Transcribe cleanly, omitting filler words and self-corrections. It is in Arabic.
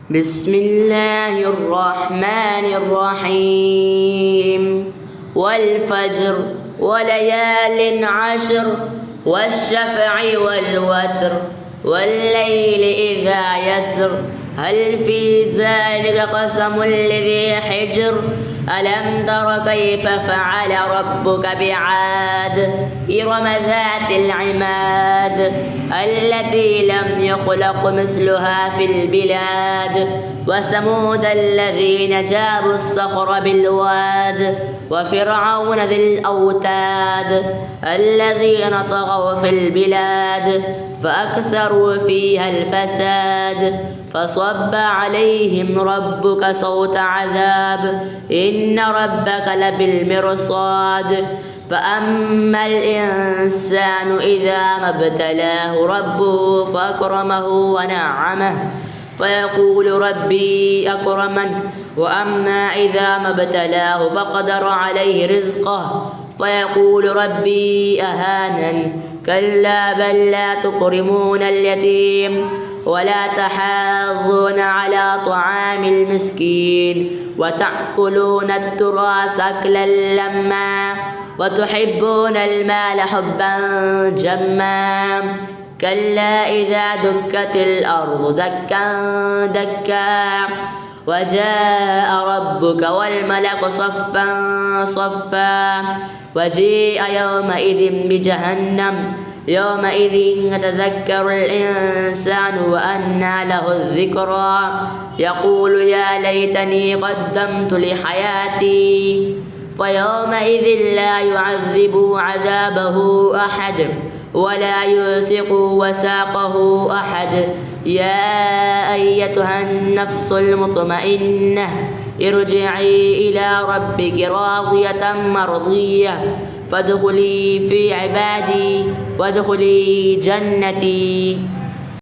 بسم الله الرحمن الرحيم والفجر وليال عشر والشفع والوتر والليل إذا يسر هل في ذلك قسم لذي حجر ألم تر كيف فعل ربك بعاد إرم ذات العماد التي لم يخلق مثلها في البلاد وثمود الذين جابوا الصخر بالواد وفرعون ذي الأوتاد الذين طغوا في البلاد فأكثروا فيها الفساد فصب عليهم ربك صوت عذاب إن ربك لبالمرصاد فأما الإنسان إذا ما ابتلاه ربه فأكرمه ونعمه فيقول ربي أكرمن وأما إذا ما ابتلاه فقدر عليه رزقه فيقول ربي أهانن كلا بل لا تكرمون اليتيم ولا تحاضون على طعام المسكين وتأكلون التراث أكلا لما وتحبون المال حبا جما كلا إذا دكت الأرض دكا دكا وجاء ربك والملك صفا صفا وجيء يومئذ بجهنم يومئذ يتذكر الإنسان وأنى له الذكرى يقول يا ليتني قدمت لحياتي فيومئذ لا يعذب عذابه أحد ولا يوثق وثاقه أحد يا أيتها النفس المطمئنة ارجعي إلى ربك راضية مرضية فادخلي في عبادي وادخلي جنتي.